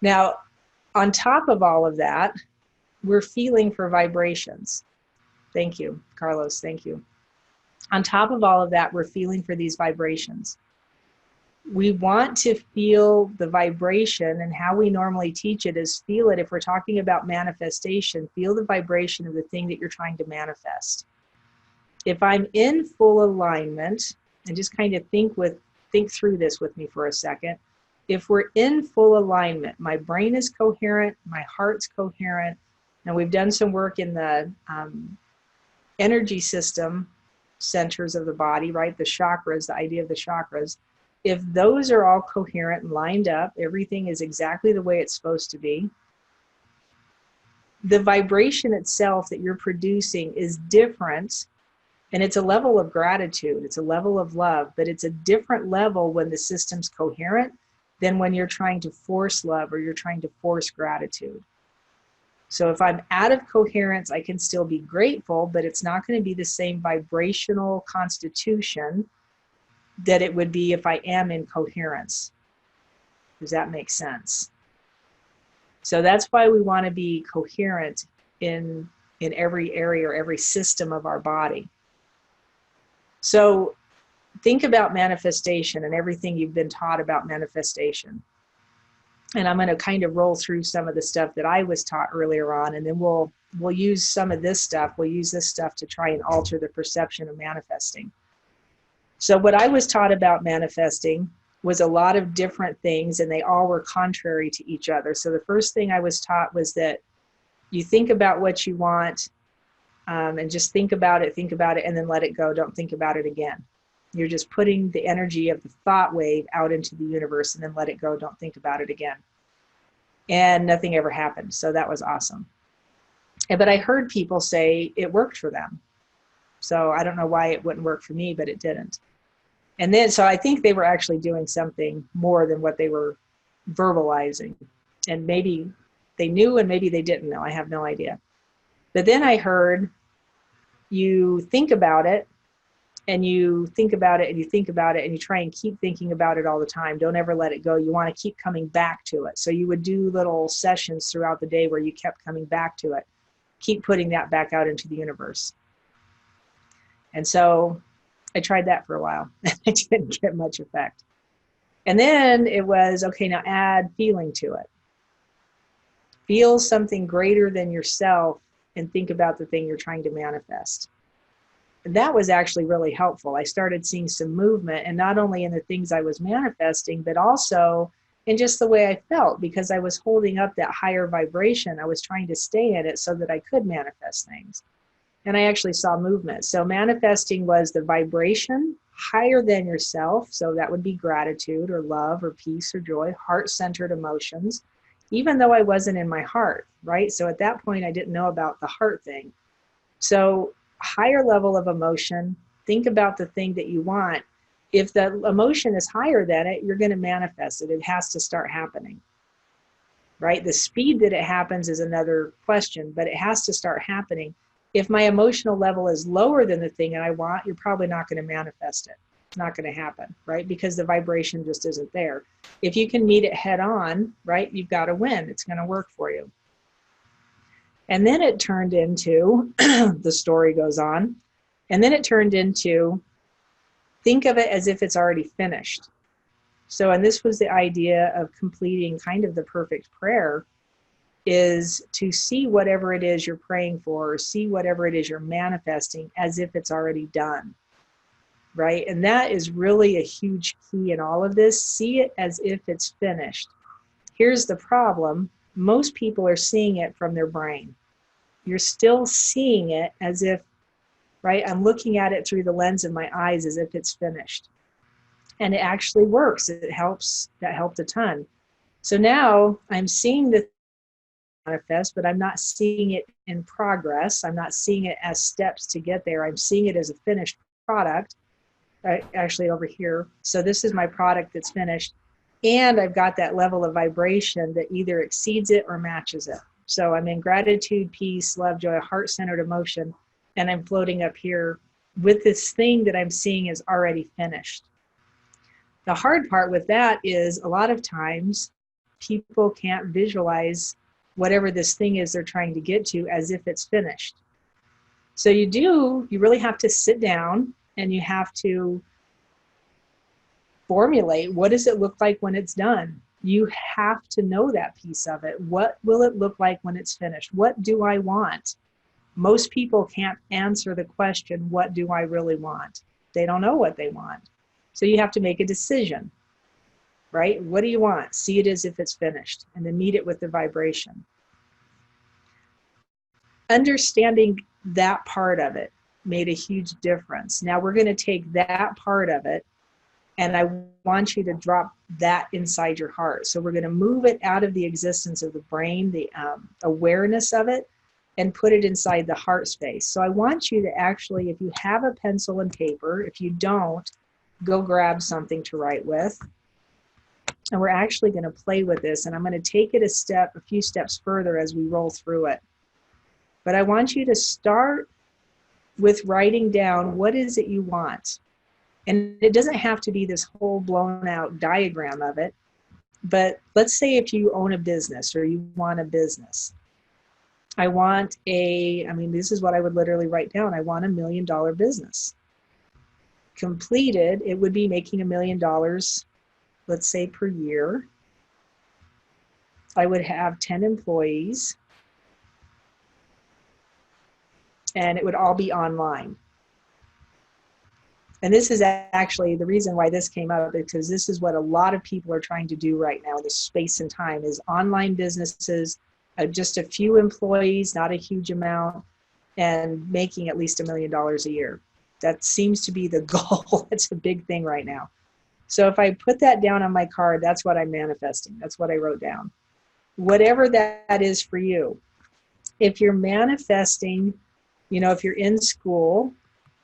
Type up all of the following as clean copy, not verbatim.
Now, on top of all of that, we're feeling for vibrations. Thank you, Carlos. Thank you. On top of all of that, we're feeling for these vibrations. We want to feel the vibration, and how we normally teach it is feel it. If we're talking about manifestation, feel the vibration of the thing that you're trying to manifest. If I'm in full alignment, and just kind of think through this with me for a second. If we're in full alignment, my brain is coherent, my heart's coherent, and we've done some work in the energy system centers of the body, right? The chakras, the idea of the chakras. If those are all coherent and lined up, everything is exactly the way it's supposed to be, the vibration itself that you're producing is different, and it's a level of gratitude, it's a level of love, but it's a different level when the system's coherent than when you're trying to force love or you're trying to force gratitude. So if I'm out of coherence, I can still be grateful, but it's not going to be the same vibrational constitution that it would be if I am in coherence. Does that make sense? So that's why we want to be coherent in every area or every system of our body. So think about manifestation and everything you've been taught about manifestation. And I'm going to kind of roll through some of the stuff that I was taught earlier on, and then we'll use some of this stuff. We'll use this stuff to try and alter the perception of manifesting. So what I was taught about manifesting was a lot of different things, and they all were contrary to each other. So the first thing I was taught was that you think about what you want, and just think about it, and then let it go. Don't think about it again. You're just putting the energy of the thought wave out into the universe, and then let it go. Don't think about it again. And nothing ever happened. So that was awesome. But I heard people say it worked for them. So I don't know why it wouldn't work for me, but it didn't. And then, so I think they were actually doing something more than what they were verbalizing. And maybe they knew and maybe they didn't know. I have no idea. But then I heard you think about it, and you think about it, and you think about it, and you try and keep thinking about it all the time. Don't ever let it go. You want to keep coming back to it. So you would do little sessions throughout the day where you kept coming back to it. Keep putting that back out into the universe. And so I tried that for a while. I didn't get much effect. And then it was, okay, now add feeling to it. Feel something greater than yourself and think about the thing you're trying to manifest. And that was actually really helpful. I started seeing some movement, and not only in the things I was manifesting, but also in just the way I felt, because I was holding up that higher vibration. I was trying to stay in it so that I could manifest things. And I actually saw movement. So manifesting was the vibration higher than yourself. So that would be gratitude or love or peace or joy, heart-centered emotions, even though I wasn't in my heart, right? So at that point, I didn't know about the heart thing. So higher level of emotion, think about the thing that you want. If the emotion is higher than it, you're going to manifest it. It has to start happening, right? The speed that it happens is another question, but it has to start happening. If my emotional level is lower than the thing that I want, you're probably not going to manifest it. It's not going to happen, right? Because the vibration just isn't there. If you can meet it head on, right, you've got to win. It's going to work for you. And then it turned into, the story goes on, and then it turned into, think of it as if it's already finished. So, and this was the idea of completing kind of the perfect prayer, is to see whatever it is you're praying for, or see whatever it is you're manifesting as if it's already done, right? And that is really a huge key in all of this. See it as if it's finished. Here's the problem. Most people are seeing it from their brain. You're still seeing it as if, right? I'm looking at it through the lens of my eyes as if it's finished. And it actually works. It helps. That helped a ton. So now I'm seeing the manifest, but I'm not seeing it in progress. I'm not seeing it as steps to get there. I'm seeing it as a finished product, actually over here. So this is my product that's finished. And I've got that level of vibration that either exceeds it or matches it. So I'm in gratitude, peace, love, joy, heart-centered emotion, and I'm floating up here with this thing that I'm seeing is already finished. The hard part with that is a lot of times people can't visualize whatever this thing is they're trying to get to as if it's finished. So you really have to sit down and you have to formulate, what does it look like when it's done? You have to know that piece of it. What will it look like when it's finished? What do I want? Most people can't answer the question, what do I really want? They don't know what they want. So you have to make a decision, right? What do you want? See it as if it's finished, and then meet it with the vibration. Understanding that part of it made a huge difference. Now we're going to take that part of it, and I want you to drop that inside your heart. So we're going to move it out of the existence of the brain, the awareness of it, and put it inside the heart space. So I want you to actually, if you have a pencil and paper, if you don't, go grab something to write with. And we're actually going to play with this, and I'm going to take it a few steps further as we roll through it. But I want you to start with writing down, what is it you want? And it doesn't have to be this whole blown out diagram of it, but let's say if you own a business or you want a business. I want this is what I would literally write down. I want $1 million business. Completed, it would be making $1 million, let's say, per year. I would have 10 employees, and it would all be online. And this is actually the reason why this came up, because this is what a lot of people are trying to do right now in this space and time, is online businesses, just a few employees, not a huge amount, and making at least $1 million a year. That seems to be the goal. It's a big thing right now. So if I put that down on my card, that's what I'm manifesting. That's what I wrote down. Whatever that is for you. If you're manifesting, if you're in school,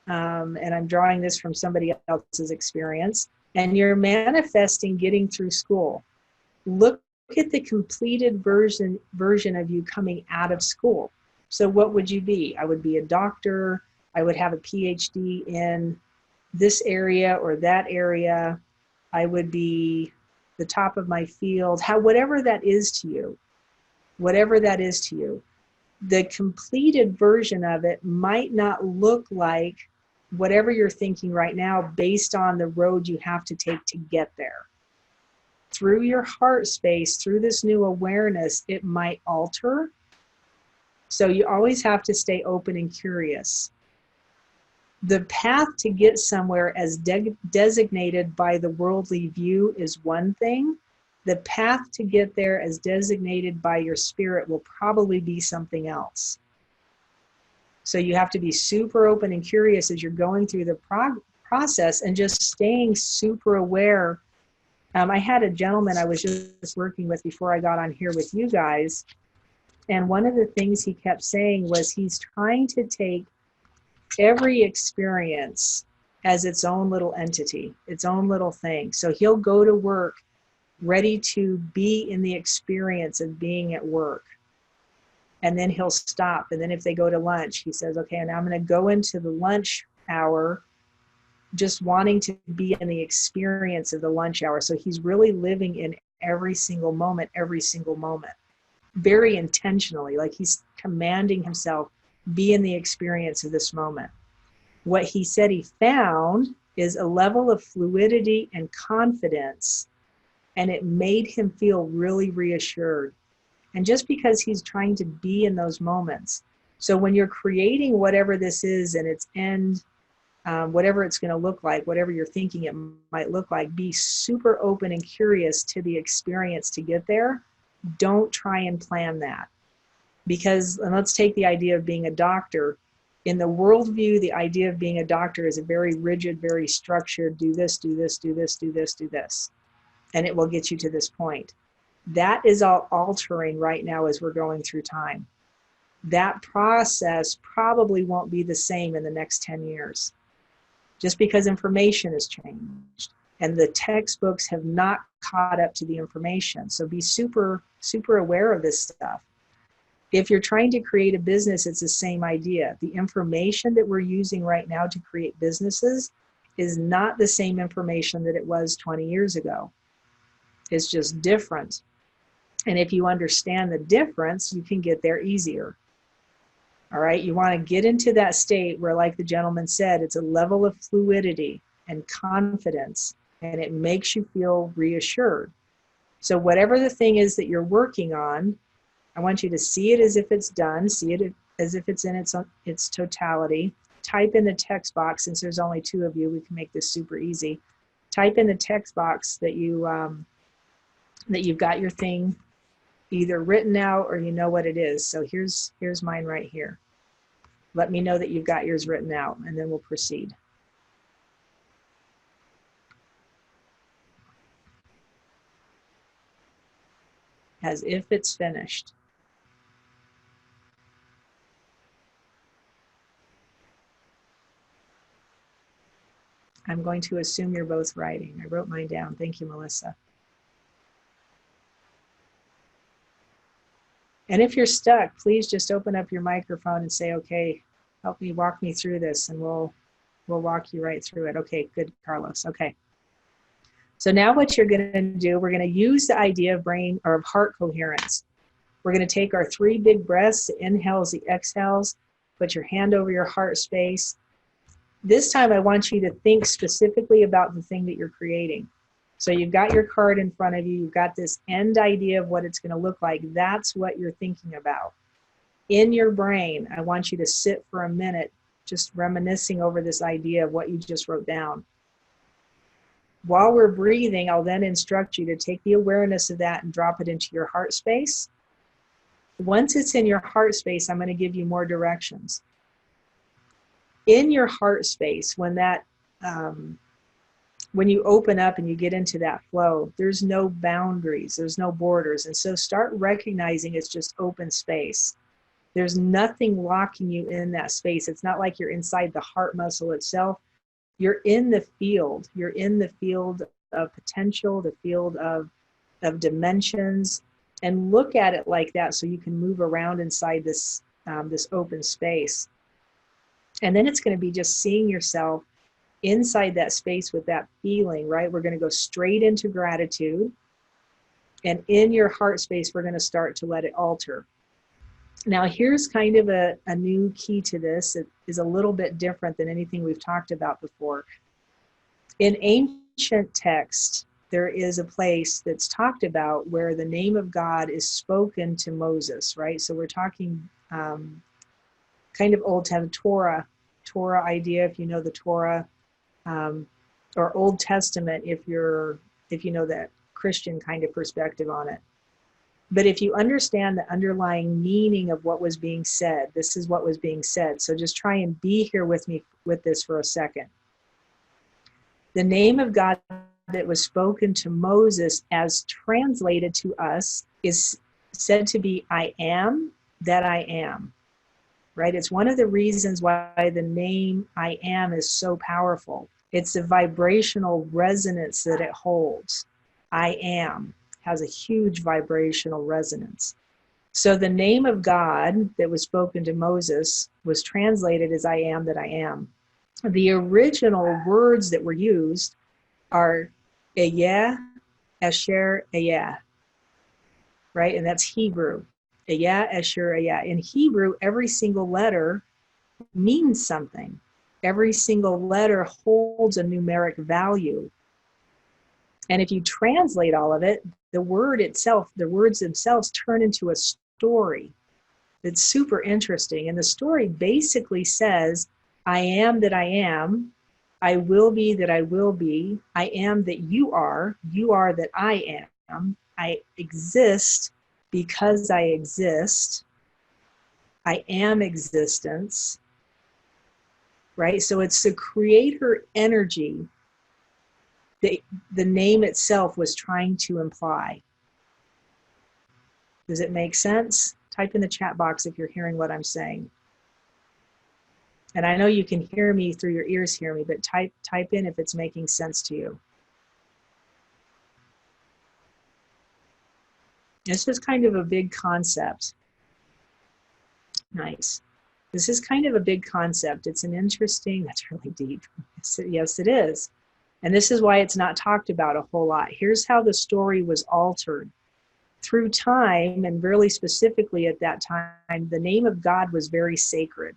and I'm drawing this from somebody else's experience, and you're manifesting getting through school, look at the completed version of you coming out of school. So what would you be? I would be a doctor. I would have a PhD in this area or that area. I would be the top of my field. Whatever that is to you, the completed version of it might not look like whatever you're thinking right now based on the road you have to take to get there. Through your heart space, through this new awareness, it might alter. So you always have to stay open and curious. The path to get somewhere as designated by the worldly view is one thing. The path to get there as designated by your spirit will probably be something else. So you have to be super open and curious as you're going through the process, and just staying super aware. I had a gentleman I was just working with before I got on here with you guys. And one of the things he kept saying was he's trying to take every experience as its own little entity, its own little thing. So he'll go to work ready to be in the experience of being at work. And then he'll stop. And then if they go to lunch, he says, okay, and I'm going to go into the lunch hour just wanting to be in the experience of the lunch hour. So he's really living in every single moment, very intentionally, like he's commanding himself, be in the experience of this moment. What he said he found is a level of fluidity and confidence, and it made him feel really reassured. And just because he's trying to be in those moments. So when you're creating whatever this is and its end, whatever it's going to look like, whatever you're thinking it might look like, be super open and curious to the experience to get there. Don't try and plan that. Because, and let's take the idea of being a doctor. In the worldview, the idea of being a doctor is a very rigid, very structured, do this, do this, do this, do this, do this. And it will get you to this point. That is all altering right now as we're going through time. That process probably won't be the same in the next 10 years. Just because information has changed and the textbooks have not caught up to the information. So be super, super aware of this stuff. If you're trying to create a business, it's the same idea. The information that we're using right now to create businesses is not the same information that it was 20 years ago. It's just different. And if you understand the difference, you can get there easier. All right, you want to get into that state where, like the gentleman said, it's a level of fluidity and confidence, and it makes you feel reassured. So whatever the thing is that you're working on, I want you to see it as if it's done, see it as if it's in its totality. Type in the text box, since there's only 2 of you, we can make this super easy. Type in the text box that you've got your thing either written out or you know what it is. So here's mine right here. Let me know that you've got yours written out, and then we'll proceed. As if it's finished. I'm going to assume you're both writing. I wrote mine down. Thank you, Melissa. And if you're stuck, please just open up your microphone and say, okay, walk me through this, and we'll walk you right through it. Okay, good, Carlos. Okay. So now what you're going to do, we're going to use the idea of brain or of heart coherence. We're going to take our 3 big breaths, the inhales, the exhales, put your hand over your heart space. This time I want you to think specifically about the thing that you're creating. So you've got your card in front of you, you've got this end idea of what it's going to look like. That's what you're thinking about. In your brain, I want you to sit for a minute just reminiscing over this idea of what you just wrote down. While we're breathing, I'll then instruct you to take the awareness of that and drop it into your heart space. Once it's in your heart space, I'm going to give you more directions. In your heart space, when you open up and you get into that flow, there's no boundaries, there's no borders. And so start recognizing it's just open space. There's nothing locking you in that space. It's not like you're inside the heart muscle itself. You're in the field. You're in the field of potential, the field of dimensions, and look at it like that so you can move around inside this open space. And then it's going to be just seeing yourself inside that space with that feeling, right? We're going to go straight into gratitude. And in your heart space, we're going to start to let it alter. Now, here's kind of a new key to this. It is a little bit different than anything we've talked about before. In ancient text, there is a place that's talked about where the name of God is spoken to Moses, right? So we're talking kind of Old Testament Torah idea, if you know the Torah, or Old Testament if you know that Christian kind of perspective on it. But if you understand the underlying meaning of what was being said, this is what was being said. So just try and be here with me with this for a second. The name of God that was spoken to Moses as translated to us is said to be I am that I am, right? It's one of the reasons why the name I am is so powerful. It's the vibrational resonance that it holds. I am has a huge vibrational resonance. So the name of God that was spoken to Moses was translated as I am that I am. The original words that were used are Eyeh, Asher, Eyeh, right? And that's Hebrew. Eyeh, Asher, Eyeh. In Hebrew, every single letter means something. Every single letter holds a numeric value. And if you translate all of it, the words themselves turn into a story that's super interesting. And the story basically says, I am that I am, I will be that I will be, I am that you are that I am, I exist because I exist, I am existence, right? So it's the creator energy the name itself was trying to imply. Does it make sense? Type in the chat box if you're hearing what I'm saying. And I know you can hear me through your ears, hear me, but type in if it's making sense to you. This is kind of a big concept. Nice. This is kind of a big concept. It's an interesting, that's really deep. Yes, it is. And this is why it's not talked about a whole lot. Here's how the story was altered. through time, and really specifically at that time, the name of God was very sacred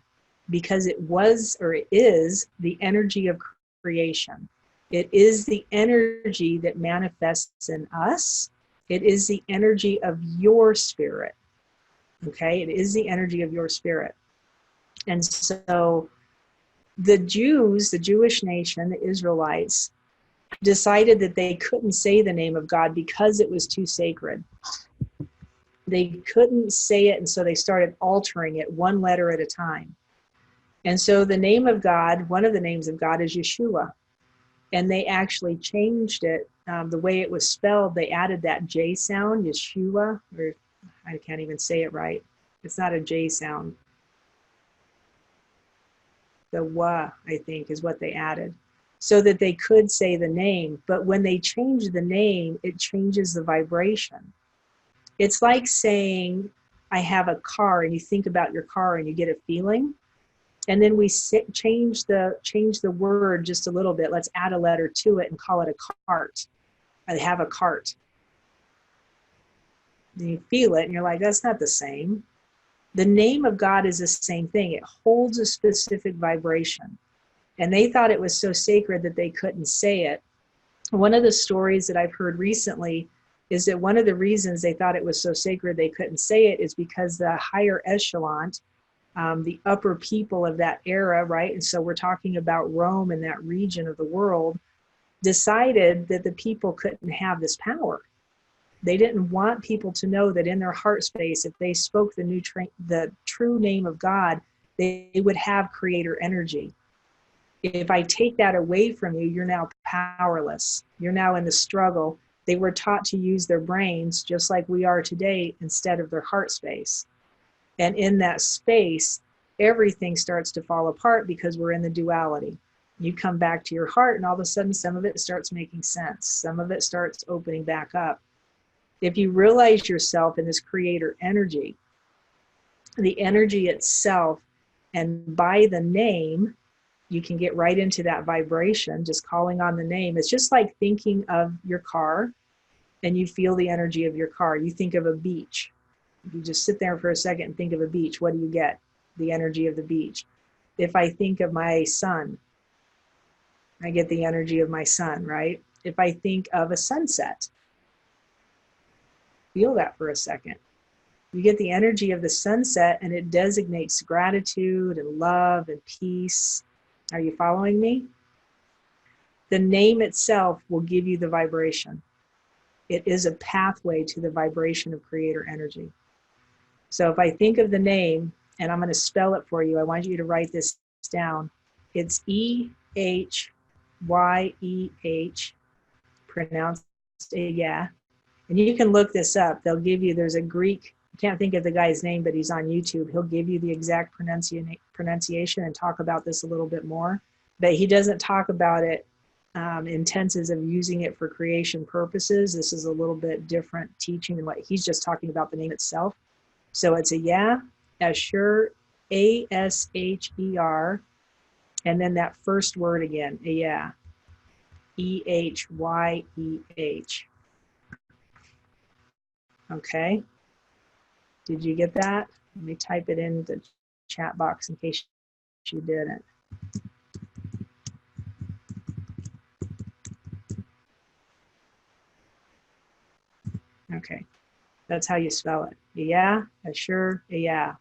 because it was, or it is, the energy of creation. It is the energy that manifests in us. It is the energy of your spirit. Okay, it is the energy of your spirit. And so the Jews, the Jewish nation, the Israelites, decided that they couldn't say the name of God because it was too sacred. They couldn't say it, and so they started altering it one letter at a time. And so the name of God, one of the names of God, is Yeshua. And they actually changed it, the way it was spelled. They added that J sound, Yeshua, or I can't even say it right. It's not a J sound. The wa, I think, is what they added, so that they could say the name. But when they change the name, it changes the vibration. It's like saying, I have a car, and you think about your car and you get a feeling. And then we change the word just a little bit. Let's add a letter to it and call it a cart. I have a cart. And you feel it and you're like, that's not the same. The name of God is the same thing. It holds a specific vibration. And they thought it was so sacred that they couldn't say it. One of the stories that I've heard recently is that one of the reasons they thought it was so sacred they couldn't say it is because the higher echelon, the upper people of that era, right? And so we're talking about Rome and that region of the world, decided that the people couldn't have this power. They didn't want people to know that in their heart space, if they spoke the true name of God, they would have creator energy. If I take that away from you, you're now powerless. You're now in the struggle. They were taught to use their brains just like we are today instead of their heart space. And in that space, everything starts to fall apart because we're in the duality. You come back to your heart and all of a sudden some of it starts making sense. Some of it starts opening back up. If you realize yourself in this creator energy, the energy itself, and by the name, you can get right into that vibration, just calling on the name. It's just like thinking of your car and you feel the energy of your car. You think of a beach. If you just sit there for a second and think of a beach, what do you get? The energy of the beach. If I think of my son, I get the energy of my son, right? If I think of a sunset, feel that for a second. You get the energy of the sunset, and it designates gratitude and love and peace. Are you following me? The name itself will give you the vibration. It is a pathway to the vibration of creator energy. So if I think of the name, and I'm going to spell it for you, I want you to write this down. It's E-H-Y-E-H, pronounced yeah. And you can look this up. They'll give you, there's a Greek, I can't think of the guy's name, but he's on YouTube. He'll give you the exact pronunciation and talk about this a little bit more. But he doesn't talk about it in tenses of using it for creation purposes. This is a little bit different teaching than what he's just talking about the name itself. So it's a yeah, Asher, A-S-H-E-R, and then that first word again, a yeah, E-H-Y-E-H. Okay, did you get that? Let me type it in the chat box in case you didn't. Okay, that's how you spell it. Yeah, Asher, yeah.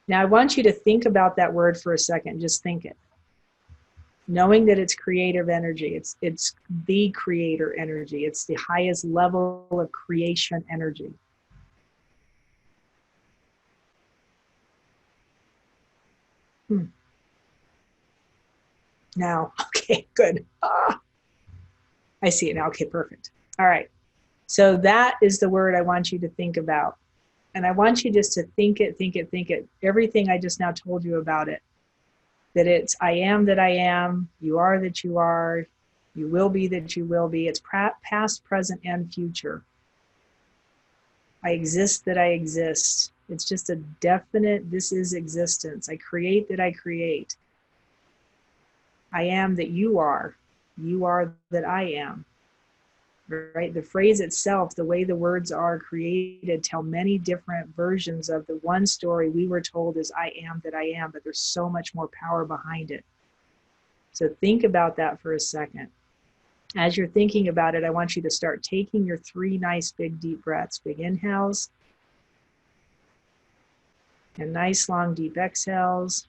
Now I want you to think about that word for a second. Just think it. Knowing that it's creative energy, it's the creator energy. It's the highest level of creation energy. Now, okay, good. I see it now. Okay, perfect. All right. So that is the word I want you to think about. And I want you just to think it. Everything I just now told you about it. That it's I am that I am, you are that you are, you will be that you will be. It's past, present, and future. I exist that I exist. It's just a definite, this is existence. I create that I create. I am that you are that I am. right? The phrase itself, the way the words are created, tell many different versions of the one story we were told is I am that I am, but there's so much more power behind it. So think about that for a second. As you're thinking about it, I want you to start taking your 3 nice big deep breaths. Big inhales and nice long deep exhales.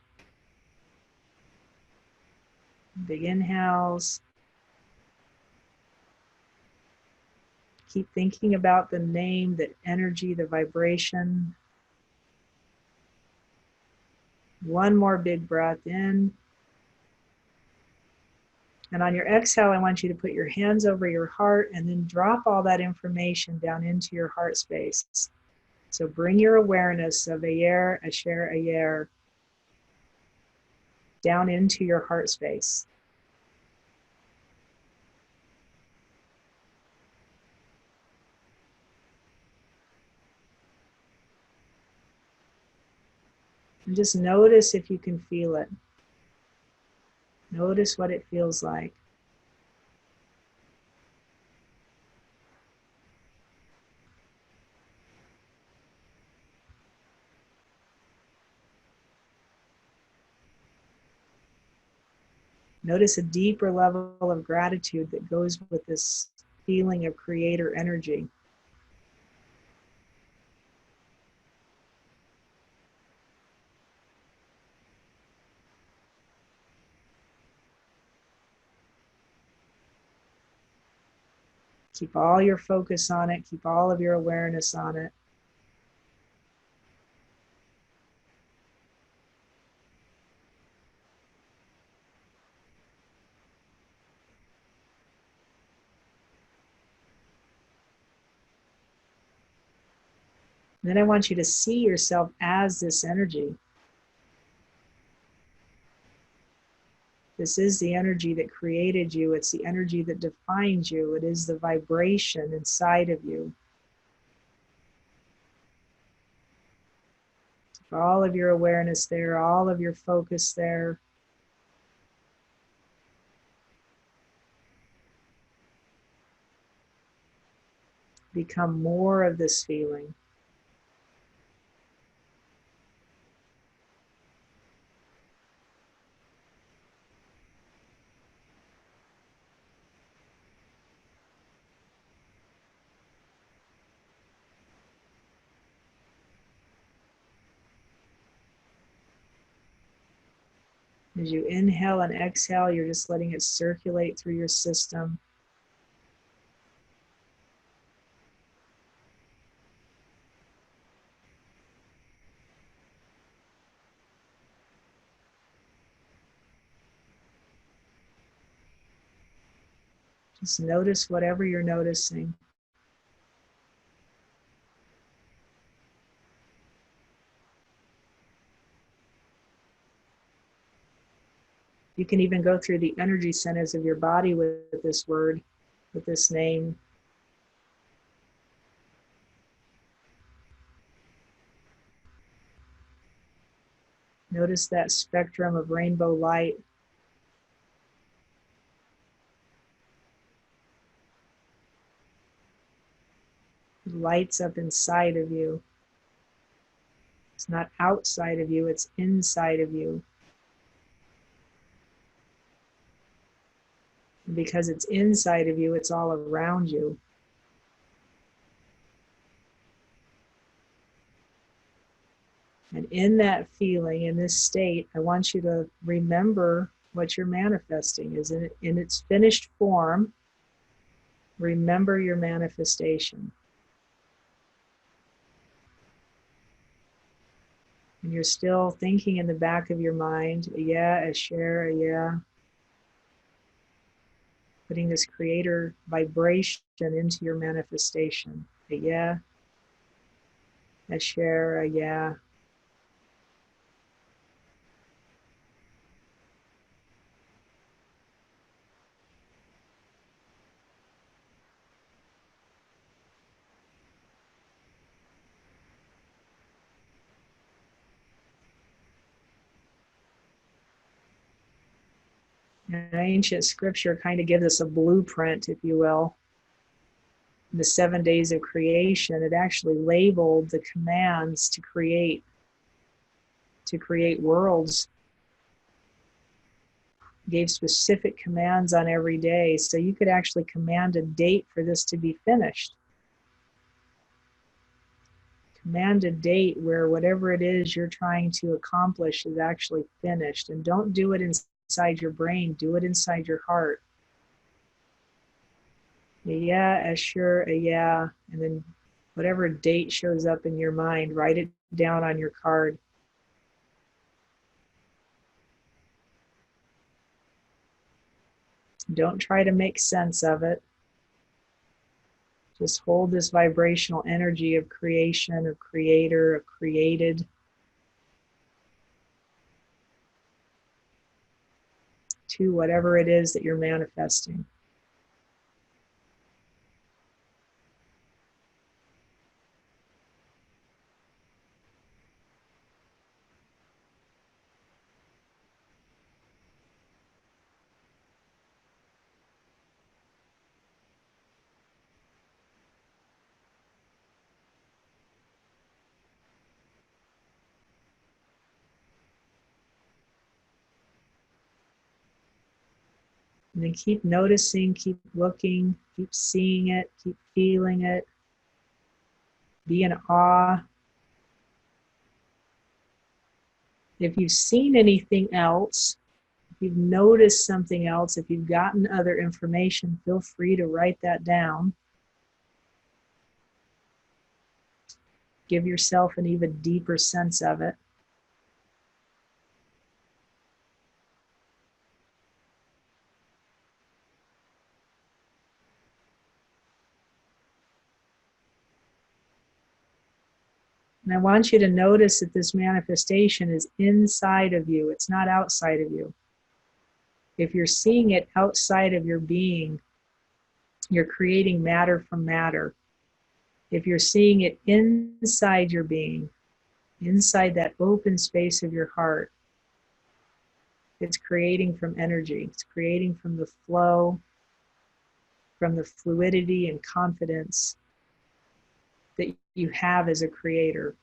Big inhales. Keep thinking about the name, the energy, the vibration. One more big breath in. And on your exhale, I want you to put your hands over your heart and then drop all that information down into your heart space. So bring your awareness of ayer, asher, ayer down into your heart space. And just notice if you can feel it. Notice what it feels like. Notice a deeper level of gratitude that goes with this feeling of creator energy. Keep all your focus on it. Keep all of your awareness on it. And then I want you to see yourself as this energy. This is the energy that created you. It's the energy that defines you. It is the vibration inside of you. All of your awareness there, all of your focus there. Become more of this feeling. As you inhale and exhale, you're just letting it circulate through your system. Just notice whatever you're noticing. You can even go through the energy centers of your body with this word, with this name. Notice that spectrum of rainbow light. It lights up inside of you. It's not outside of you, it's inside of you. And because it's inside of you, it's all around you. And in that feeling, in this state, I want you to remember what you're manifesting is in its finished form. Remember your manifestation. And you're still thinking in the back of your mind, yeah, a share, a yeah. Putting this creator vibration into your manifestation. A yeah, a share, a yeah. And ancient scripture kind of gives us a blueprint, if you will, the 7 days of creation, it actually labeled the commands to create worlds, gave specific commands on every day. So you could actually command a date for this to be finished. Command a date where whatever it is you're trying to accomplish is actually finished. And don't do it inside your brain, do it inside your heart. A yeah, a sure, a yeah, and then whatever date shows up in your mind, write it down on your card. Don't try to make sense of it. Just hold this vibrational energy of creation, of creator, of created. To whatever it is that you're manifesting. And then keep noticing, keep looking, keep seeing it, keep feeling it. Be in awe. If you've seen anything else, if you've noticed something else, if you've gotten other information, feel free to write that down. Give yourself an even deeper sense of it. And I want you to notice that this manifestation is inside of you. It's not outside of you. If you're seeing it outside of your being, you're creating matter from matter. If you're seeing it inside your being, inside that open space of your heart, it's creating from energy. It's creating from the flow, from the fluidity and confidence that you have as a creator.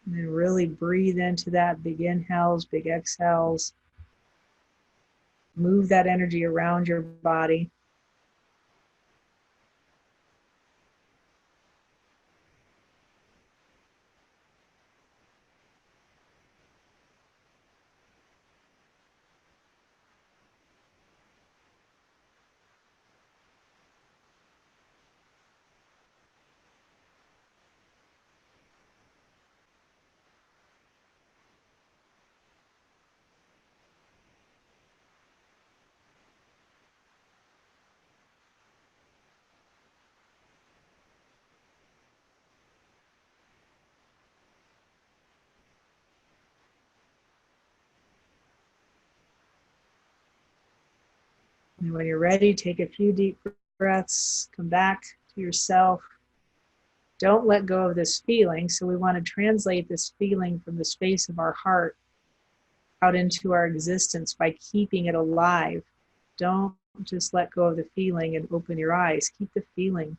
And then really breathe into that, big inhales, big exhales. Move that energy around your body. And when you're ready, take a few deep breaths, come back to yourself. Don't let go of this feeling. So we want to translate this feeling from the space of our heart out into our existence by keeping it alive. Don't just let go of the feeling and open your eyes. Keep the feeling.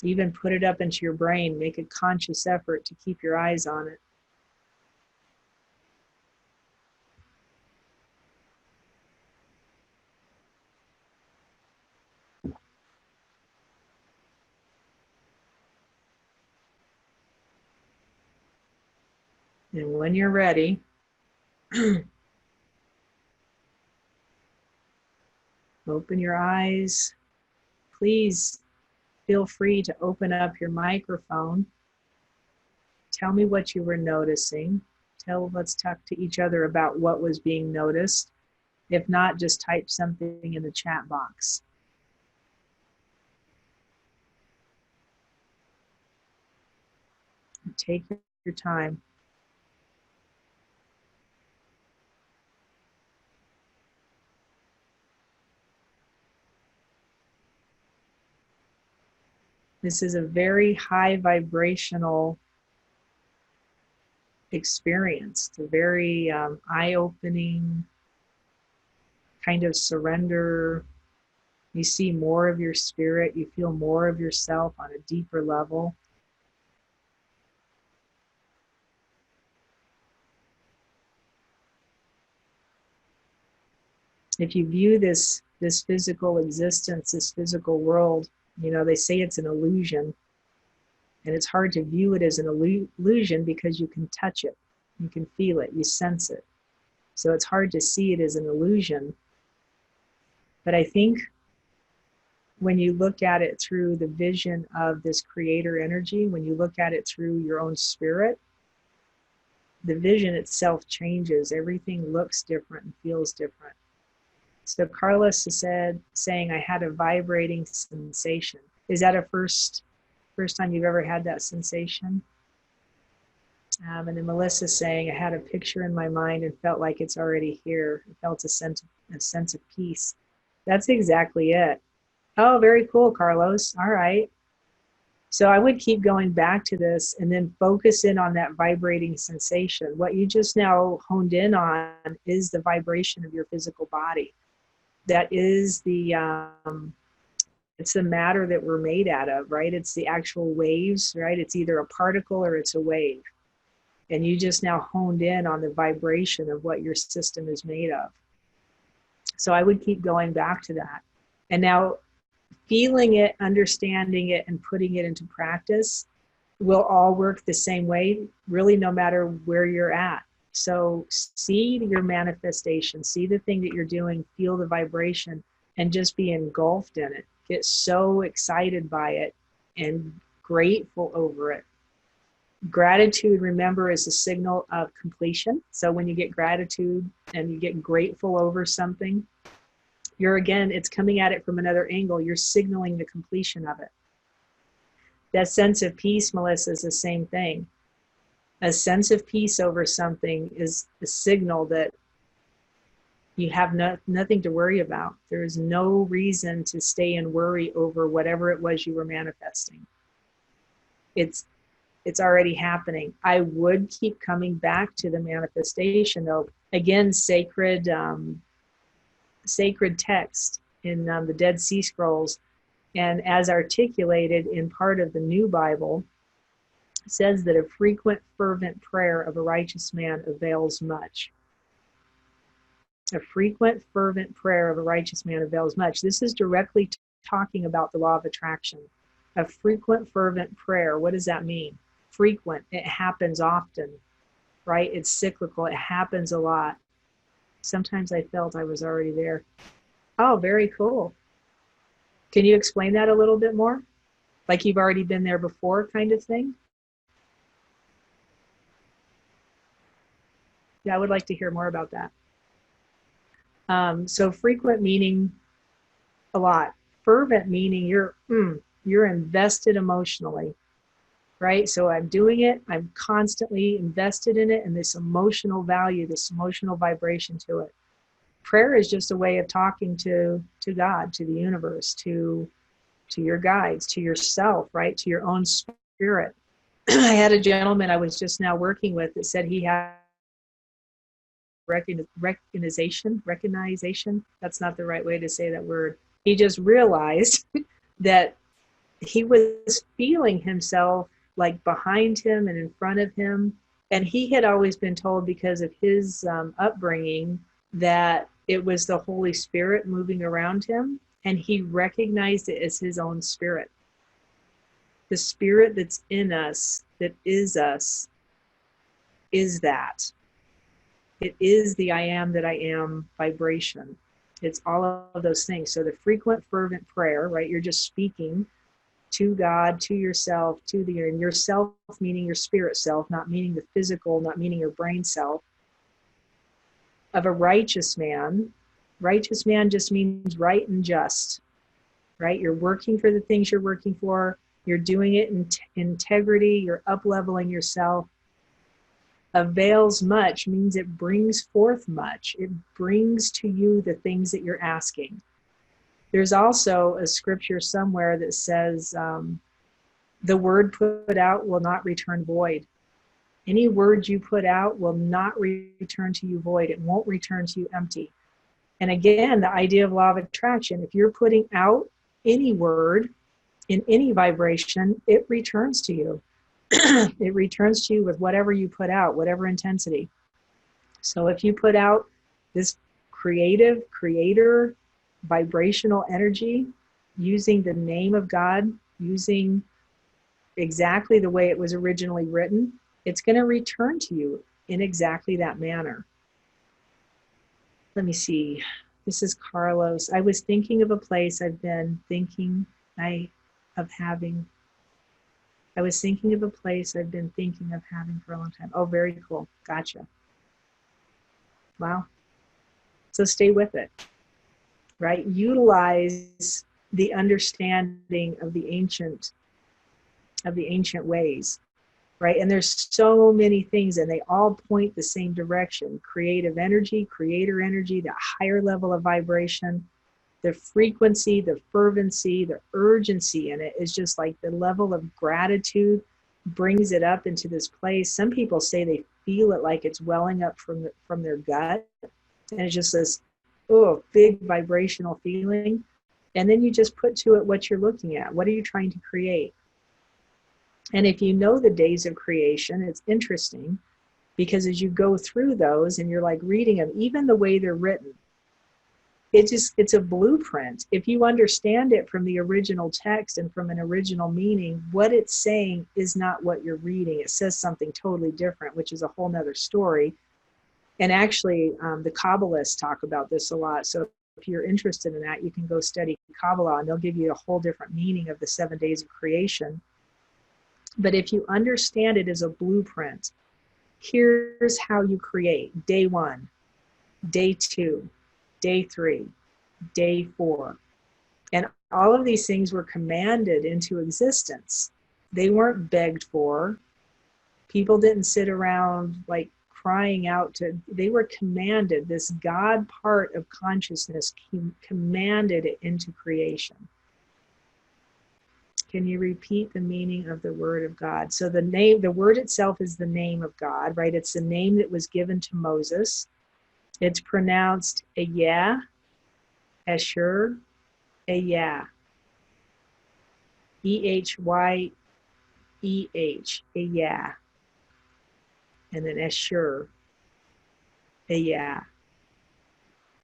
Even put it up into your brain. Make a conscious effort to keep your eyes on it. And when you're ready, open your eyes. Please feel free to open up your microphone. Tell me what you were noticing. Let's talk to each other about what was being noticed. If not, just type something in the chat box. Take your time. This is a very high vibrational experience. It's a very eye-opening kind of surrender. You see more of your spirit. You feel more of yourself on a deeper level. If you view this physical existence, this physical world, you know, they say it's an illusion. And it's hard to view it as an illusion because you can touch it. You can feel it. You sense it. So it's hard to see it as an illusion. But I think when you look at it through the vision of this creator energy, when you look at it through your own spirit, the vision itself changes. Everything looks different and feels different. So Carlos said, saying, I had a vibrating sensation. Is that a first time you've ever had that sensation? And then Melissa's saying, I had a picture in my mind and felt like it's already here. I felt a sense of peace. That's exactly it. Oh, very cool, Carlos. All right. So I would keep going back to this and then focus in on that vibrating sensation. What you just now honed in on is the vibration of your physical body. That is it's the matter that we're made out of, right? It's the actual waves, right? It's either a particle or it's a wave. And you just now honed in on the vibration of what your system is made of. So I would keep going back to that. And now feeling it, understanding it, and putting it into practice will all work the same way, really, no matter where you're at. So see your manifestation, see the thing that you're doing, feel the vibration, and just be engulfed in it. Get so excited by it and grateful over it. Gratitude, remember, is a signal of completion. So when you get gratitude and you get grateful over something, it's coming at it from another angle. You're signaling the completion of it. That sense of peace, Melissa, is the same thing. A sense of peace over something is a signal that you have nothing to worry about. There is no reason to stay in worry over whatever it was you were manifesting. It's already happening. I would keep coming back to the manifestation, though. Again, sacred text in the Dead Sea Scrolls, and as articulated in part of the New Bible, says that a frequent, fervent prayer of a righteous man avails much. A frequent, fervent prayer of a righteous man avails much. This is directly talking about the law of attraction. A frequent, fervent prayer, what does that mean? Frequent, it happens often, right? It's cyclical, it happens a lot. Sometimes I felt I was already there. Oh, very cool. Can you explain that a little bit more? Like you've already been there before kind of thing? Yeah, I would like to hear more about that. So frequent meaning a lot. Fervent meaning you're invested emotionally, right? So I'm doing it. I'm constantly invested in it, and this emotional value, this emotional vibration to it. Prayer is just a way of talking to God, to the universe, to your guides, to yourself, right? To your own spirit. I had a gentleman I was just now working with that said he had recognition. That's not the right way to say that word. He just realized that he was feeling himself like behind him and in front of him. And he had always been told, because of his upbringing, that it was the Holy Spirit moving around him. And he recognized it as his own spirit. The spirit that's in us, that is us, is that. It is the I am that I am vibration. It's all of those things. So the frequent, fervent prayer, right? You're just speaking to God, to yourself, and yourself meaning your spirit self, not meaning the physical, not meaning your brain self. Of a righteous man. Righteous man just means right and just, right? You're working for the things you're working for. You're doing it in integrity. You're up-leveling yourself. Avails much means it brings forth much. It brings to you the things that you're asking. There's also a scripture somewhere that says, The word put out will not return void. Any word you put out will not return to you void. It won't return to you empty. And again, the idea of law of attraction, if you're putting out any word in any vibration, it returns to you. It returns to you with whatever you put out, whatever intensity. So if you put out this creative, creator, vibrational energy, using the name of God, using exactly the way it was originally written, it's going to return to you in exactly that manner. Let me see. This is Carlos. I was thinking of a place I've been thinking of having. I was thinking of a place I've been thinking of having for a long time. Oh, very cool. Gotcha. Wow. So stay with it, right? Utilize the understanding of the ancient ways, right? And there's so many things, and they all point the same direction. Creative energy, creator energy, the higher level of vibration, the frequency, the fervency, the urgency in it is just like the level of gratitude brings it up into this place. Some people say they feel it like it's welling up from their gut, and it's just this big vibrational feeling. And then you just put to it what you're looking at. What are you trying to create? And if you know the days of creation, it's interesting because as you go through those and you're like reading them, even the way they're written, it's a blueprint. If you understand it from the original text and from an original meaning, what it's saying is not what you're reading. It says something totally different, which is a whole nother story. And actually, the Kabbalists talk about this a lot. So if you're interested in that, you can go study Kabbalah and they'll give you a whole different meaning of the 7 days of creation. But if you understand it as a blueprint, here's how you create day 1, day 2, day 3, day 4. And all of these things were commanded into existence. They weren't begged for. People didn't sit around like crying out they were commanded. This God part of consciousness commanded it into creation. Can you repeat the meaning of the word of God? So the word itself is the name of God, right? It's the name that was given to Moses. It's pronounced Ehyeh, Esher, Ehyeh. Ehyeh, Ehyeh. And then Esher, Ehyeh.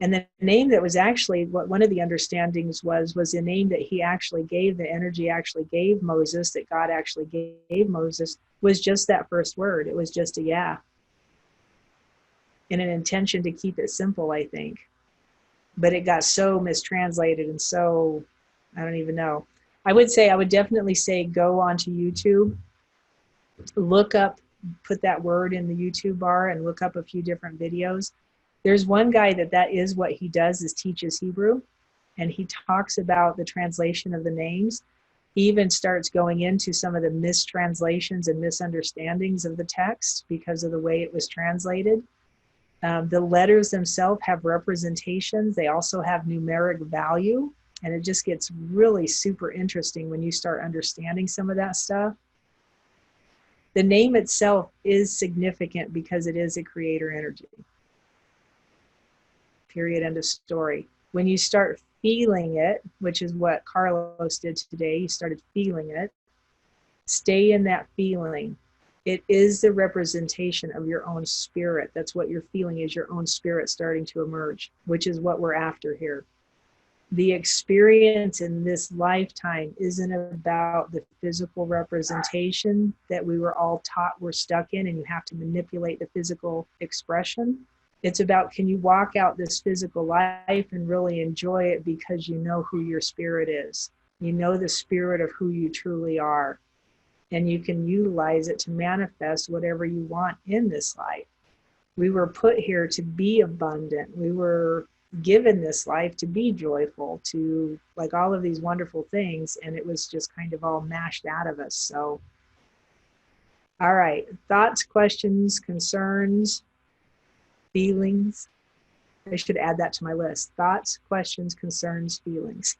And the name that was actually, what one of the understandings was the name that he actually gave, the energy actually gave Moses, that God actually gave Moses, was just that first word. It was just a yeah. In an intention to keep it simple, I think. But it got so mistranslated and so, I don't even know. I would definitely say go onto YouTube, look up, put that word in the YouTube bar and look up a few different videos. There's one guy that is what he does, is teaches Hebrew, and he talks about the translation of the names. He even starts going into some of the mistranslations and misunderstandings of the text because of the way it was translated. The letters themselves have representations. They also have numeric value, and it just gets really super interesting when you start understanding some of that stuff. The name itself is significant because it is a creator energy. Period, end of story. When you start feeling it, which is what Carlos did today, you started feeling it, stay in that feeling. It is the representation of your own spirit. That's what you're feeling, is your own spirit starting to emerge, which is what we're after here. The experience in this lifetime isn't about the physical representation that we were all taught we're stuck in, and you have to manipulate the physical expression. It's about, can you walk out this physical life and really enjoy it because you know who your spirit is. You know the spirit of who you truly are. And you can utilize it to manifest whatever you want in this life. We were put here to be abundant. We were given this life to be joyful, to like all of these wonderful things. And it was just kind of all mashed out of us. So, all right, thoughts, questions, concerns, feelings. I should add that to my list. Thoughts, questions, concerns, feelings.